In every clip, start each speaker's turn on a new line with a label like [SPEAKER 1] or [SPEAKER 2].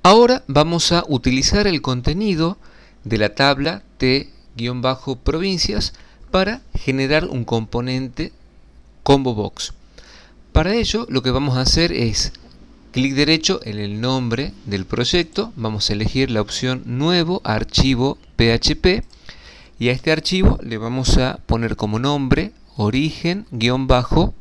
[SPEAKER 1] Ahora vamos a utilizar el contenido de la tabla T-provincias para generar un componente combo box. Para ello lo que vamos a hacer es clic derecho en el nombre del proyecto, vamos a elegir la opción Nuevo Archivo PHP y a este archivo le vamos a poner como nombre origen-combo.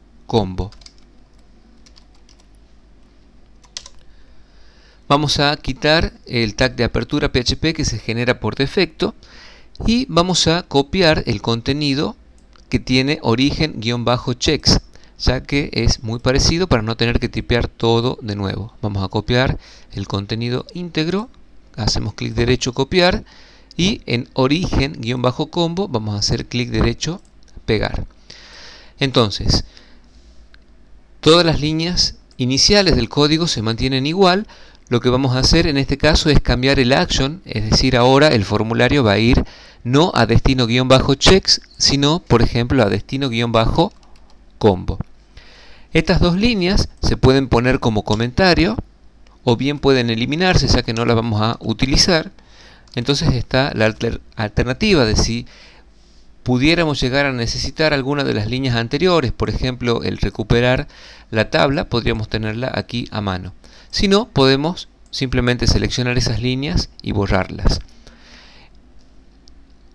[SPEAKER 1] Vamos a quitar el tag de apertura PHP que se genera por defecto y vamos a copiar el contenido que tiene origen-checks, ya que es muy parecido para no tener que tipear todo de nuevo. Vamos a copiar el contenido íntegro, hacemos clic derecho copiar y en origen-combo vamos a hacer clic derecho pegar. Entonces, todas las líneas iniciales del código se mantienen igual. Lo que vamos a hacer en este caso es cambiar el action, es decir, ahora el formulario va a ir no a destino-checks, sino, por ejemplo, a destino-combo. Estas dos líneas se pueden poner como comentario o bien pueden eliminarse, ya que no las vamos a utilizar. Entonces está la alternativa de si pudiéramos llegar a necesitar alguna de las líneas anteriores, por ejemplo, el recuperar la tabla, podríamos tenerla aquí a mano. Si no, podemos simplemente seleccionar esas líneas y borrarlas.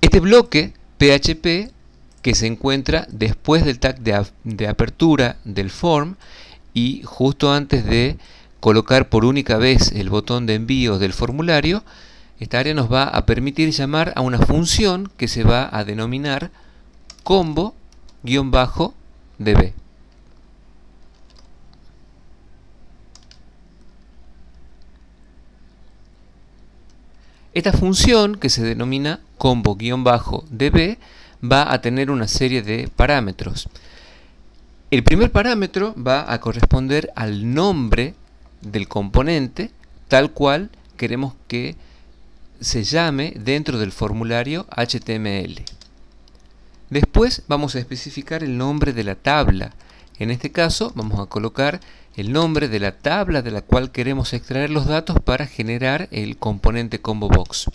[SPEAKER 1] Este bloque PHP que se encuentra después del tag de apertura del form y justo antes de colocar por única vez el botón de envío del formulario, esta área nos va a permitir llamar a una función que se va a denominar combo-db. Esta función que se denomina combo-db va a tener una serie de parámetros. El primer parámetro va a corresponder al nombre del componente tal cual queremos que se llame dentro del formulario HTML. Después vamos a especificar el nombre de la tabla. En este caso vamos a colocar el nombre de la tabla de la cual queremos extraer los datos para generar el componente combo box.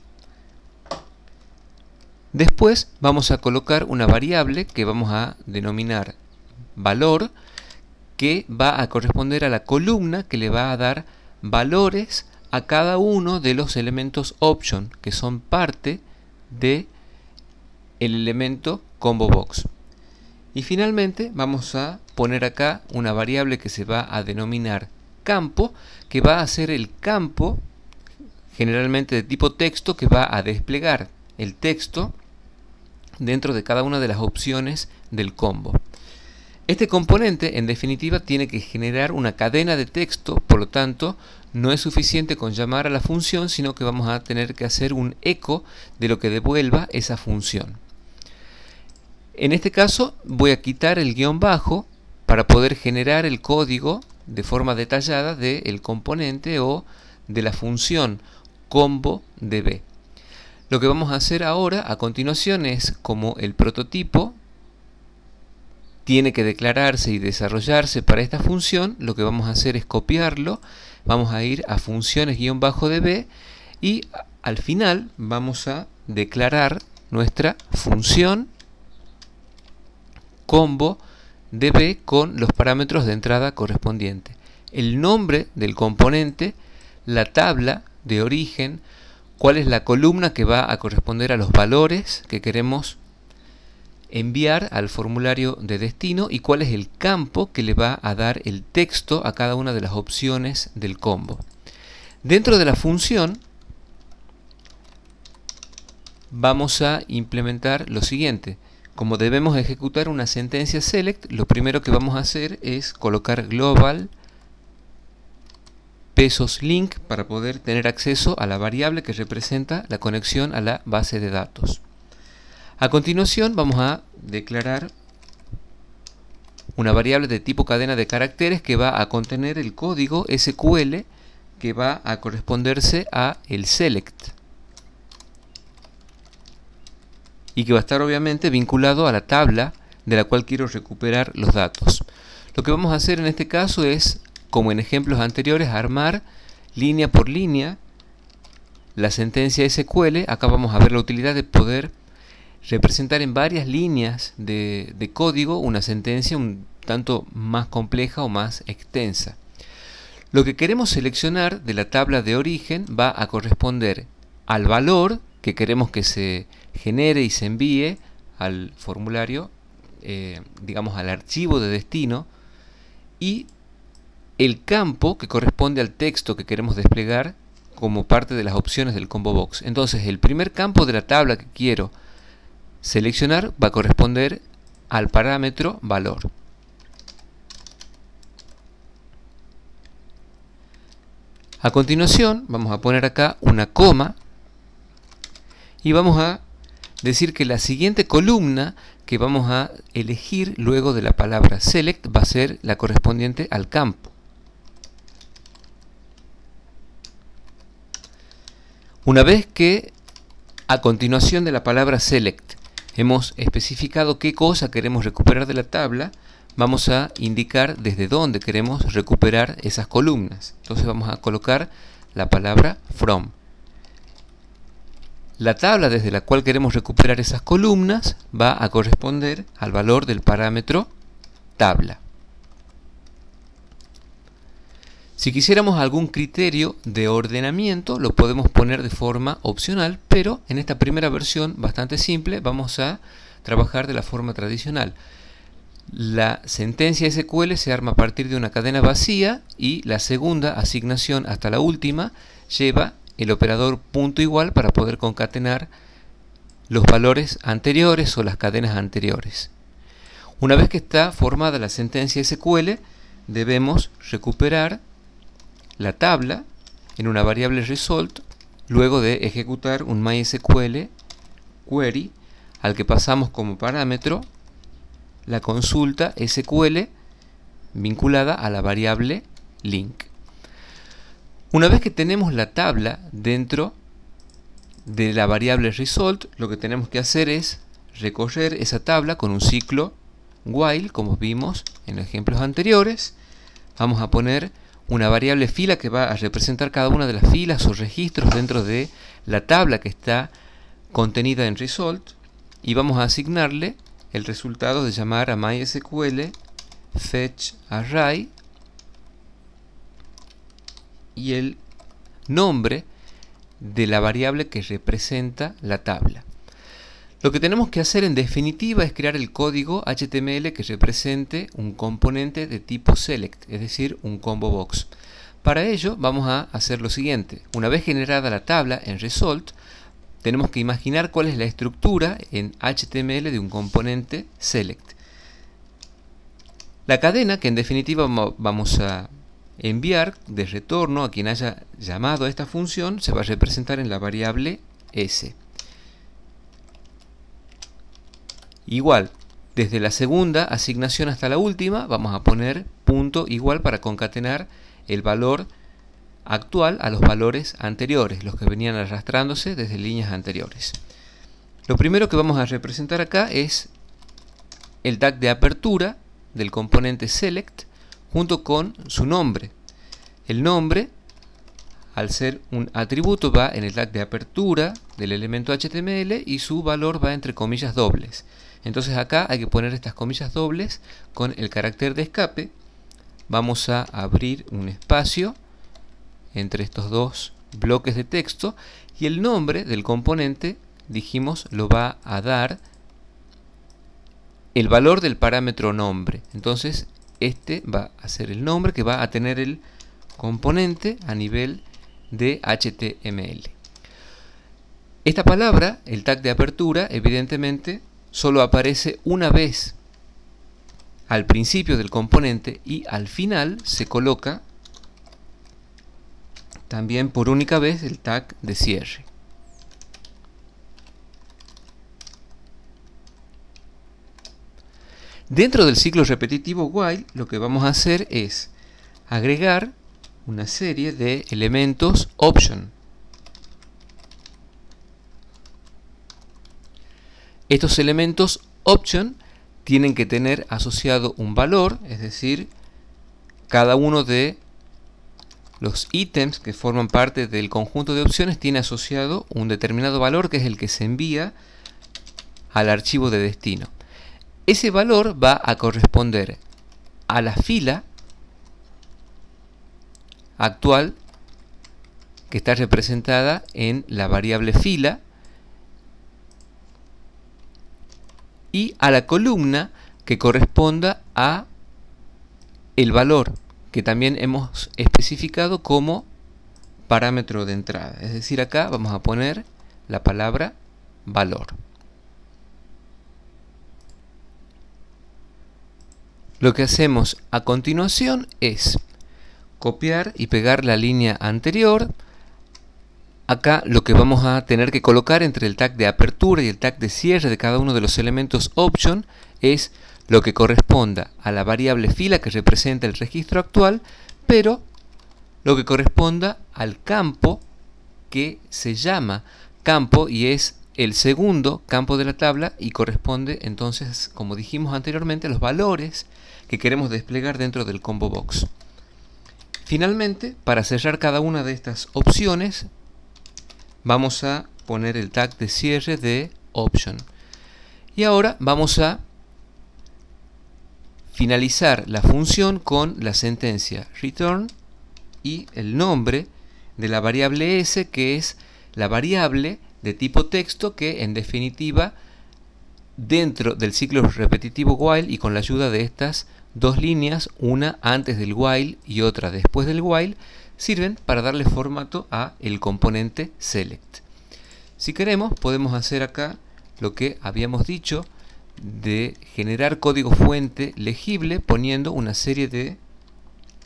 [SPEAKER 1] Después vamos a colocar una variable que vamos a denominar valor, que va a corresponder a la columna que le va a dar valores a cada uno de los elementos option, que son parte del elemento combo box. Y finalmente vamos a poner acá una variable que se va a denominar campo, que va a ser el campo generalmente de tipo texto que va a desplegar el texto dentro de cada una de las opciones del combo. Este componente en definitiva tiene que generar una cadena de texto, por lo tanto no es suficiente con llamar a la función, sino que vamos a tener que hacer un eco de lo que devuelva esa función. En este caso voy a quitar el guión bajo para poder generar el código de forma detallada del componente o de la función combo-db. Lo que vamos a hacer ahora a continuación es, como el prototipo tiene que declararse y desarrollarse para esta función, lo que vamos a hacer es copiarlo, vamos a ir a funciones-db y al final vamos a declarar nuestra función combo-db con los parámetros de entrada correspondientes. El nombre del componente, la tabla de origen, cuál es la columna que va a corresponder a los valores que queremos enviar al formulario de destino y cuál es el campo que le va a dar el texto a cada una de las opciones del combo. Dentro de la función vamos a implementar lo siguiente. Como debemos ejecutar una sentencia select, lo primero que vamos a hacer es colocar global pesos link para poder tener acceso a la variable que representa la conexión a la base de datos. A continuación vamos a declarar una variable de tipo cadena de caracteres que va a contener el código SQL que va a corresponderse a el select y que va a estar obviamente vinculado a la tabla de la cual quiero recuperar los datos. Lo que vamos a hacer en este caso es, como en ejemplos anteriores, armar línea por línea la sentencia SQL. Acá vamos a ver la utilidad de poder representar en varias líneas de código una sentencia un tanto más compleja o más extensa. Lo que queremos seleccionar de la tabla de origen va a corresponder al valor que queremos que se genere y se envíe al formulario, digamos al archivo de destino, y el campo que corresponde al texto que queremos desplegar como parte de las opciones del combo box. Entonces el primer campo de la tabla que quiero seleccionar va a corresponder al parámetro valor. A continuación vamos a poner acá una coma y vamos a decir que la siguiente columna que vamos a elegir luego de la palabra select va a ser la correspondiente al campo. Una vez que a continuación de la palabra select hemos especificado qué cosa queremos recuperar de la tabla, vamos a indicar desde dónde queremos recuperar esas columnas. Entonces vamos a colocar la palabra from. La tabla desde la cual queremos recuperar esas columnas va a corresponder al valor del parámetro tabla. Si quisiéramos algún criterio de ordenamiento, lo podemos poner de forma opcional, pero en esta primera versión bastante simple vamos a trabajar de la forma tradicional. La sentencia SQL se arma a partir de una cadena vacía y la segunda asignación hasta la última lleva el operador punto igual para poder concatenar los valores anteriores o las cadenas anteriores. Una vez que está formada la sentencia SQL, debemos recuperar la tabla en una variable result luego de ejecutar un MySQL query al que pasamos como parámetro la consulta SQL vinculada a la variable link. Una vez que tenemos la tabla dentro de la variable result, lo que tenemos que hacer es recorrer esa tabla con un ciclo while, como vimos en los ejemplos anteriores. Vamos a poner una variable fila que va a representar cada una de las filas o registros dentro de la tabla que está contenida en result, y vamos a asignarle el resultado de llamar a MySQL fetch array y el nombre de la variable que representa la tabla. Lo que tenemos que hacer en definitiva es crear el código HTML que represente un componente de tipo select, es decir, un combo box. Para ello vamos a hacer lo siguiente. Una vez generada la tabla en result, tenemos que imaginar cuál es la estructura en HTML de un componente select. La cadena que en definitiva vamos a enviar de retorno a quien haya llamado a esta función se va a representar en la variable s. Igual, desde la segunda asignación hasta la última vamos a poner punto igual para concatenar el valor actual a los valores anteriores, los que venían arrastrándose desde líneas anteriores. Lo primero que vamos a representar acá es el tag de apertura del componente select junto con su nombre. El nombre, al ser un atributo, va en el tag de apertura del elemento HTML y su valor va entre comillas dobles. Entonces acá hay que poner estas comillas dobles con el carácter de escape. Vamos a abrir un espacio entre estos dos bloques de texto y el nombre del componente, dijimos, lo va a dar el valor del parámetro nombre. Entonces este va a ser el nombre que va a tener el componente a nivel de HTML. Esta palabra, el tag de apertura, evidentemente solo aparece una vez al principio del componente y al final se coloca también por única vez el tag de cierre. Dentro del ciclo repetitivo while, lo que vamos a hacer es agregar una serie de elementos option. Estos elementos option tienen que tener asociado un valor, es decir, cada uno de los ítems que forman parte del conjunto de opciones tiene asociado un determinado valor que es el que se envía al archivo de destino. Ese valor va a corresponder a la fila actual que está representada en la variable fila y a la columna que corresponda a el valor que también hemos especificado como parámetro de entrada. Es decir, acá vamos a poner la palabra valor. Lo que hacemos a continuación es copiar y pegar la línea anterior. Acá lo que vamos a tener que colocar entre el tag de apertura y el tag de cierre de cada uno de los elementos option es lo que corresponda a la variable fila que representa el registro actual, pero lo que corresponda al campo que se llama campo y es el segundo campo de la tabla y corresponde entonces, como dijimos anteriormente, a los valores que queremos desplegar dentro del combo box. Finalmente, para cerrar cada una de estas opciones, vamos a poner el tag de cierre de option. Y ahora vamos a finalizar la función con la sentencia return y el nombre de la variable s, que es la variable de tipo texto que en definitiva dentro del ciclo repetitivo while y con la ayuda de estas dos líneas, una antes del while y otra después del while, sirven para darle formato a el componente select. Si queremos podemos hacer acá lo que habíamos dicho de generar código fuente legible poniendo una serie de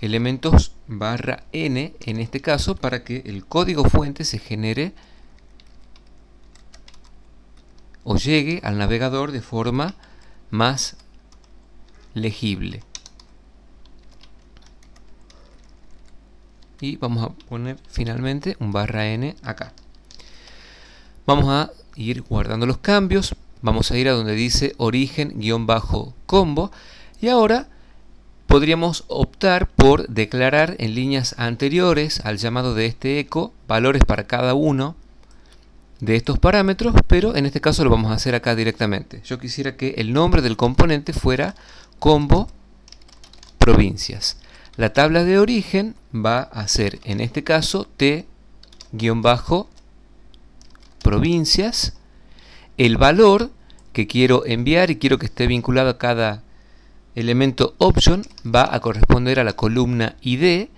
[SPEAKER 1] elementos /n en este caso para que el código fuente se genere o llegue al navegador de forma más legible. Y vamos a poner finalmente un /n acá. Vamos a ir guardando los cambios. Vamos a ir a donde dice origen-combo y ahora podríamos optar por declarar en líneas anteriores al llamado de este eco valores para cada uno de estos parámetros, pero en este caso lo vamos a hacer acá directamente. Yo quisiera que el nombre del componente fuera combo provincias. La tabla de origen va a ser en este caso t-provincias. El valor que quiero enviar y quiero que esté vinculado a cada elemento option va a corresponder a la columna id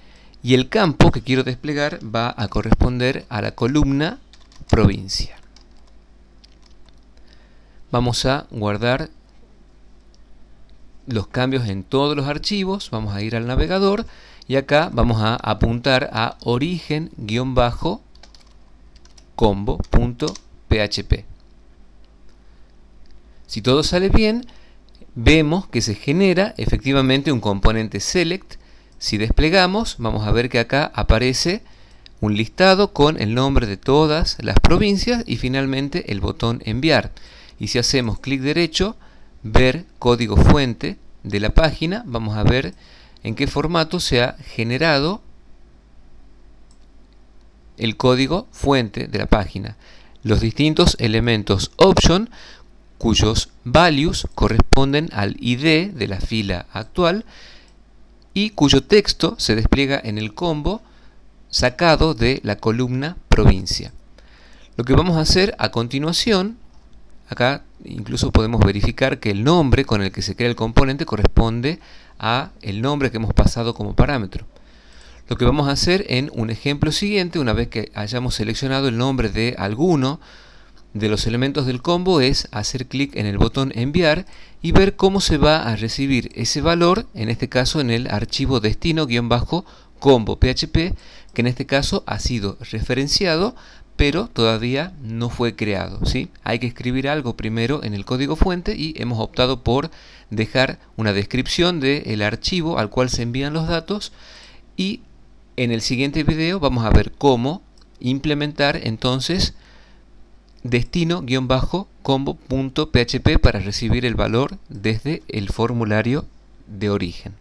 [SPEAKER 1] y el campo que quiero desplegar va a corresponder a la columna provincia. Vamos a guardar los cambios en todos los archivos, vamos a ir al navegador y acá vamos a apuntar a origen-combo.php. Si todo sale bien, vemos que se genera efectivamente un componente select. Si desplegamos, vamos a ver que acá aparece un listado con el nombre de todas las provincias y finalmente el botón enviar. Y si hacemos clic derecho, ver código fuente de la página, vamos a ver en qué formato se ha generado el código fuente de la página. Los distintos elementos option cuyos values corresponden al ID de la fila actual y cuyo texto se despliega en el combo sacado de la columna provincia. Lo que vamos a hacer a continuación, acá incluso podemos verificar que el nombre con el que se crea el componente corresponde a el nombre que hemos pasado como parámetro. Lo que vamos a hacer en un ejemplo siguiente, una vez que hayamos seleccionado el nombre de alguno de los elementos del combo, es hacer clic en el botón enviar y ver cómo se va a recibir ese valor, en este caso en el archivo destino-combo.php, que en este caso ha sido referenciado pero todavía no fue creado, ¿sí? Hay que escribir algo primero en el código fuente y hemos optado por dejar una descripción del archivo al cual se envían los datos, y en el siguiente video vamos a ver cómo implementar entonces destino-combo.php para recibir el valor desde el formulario de origen.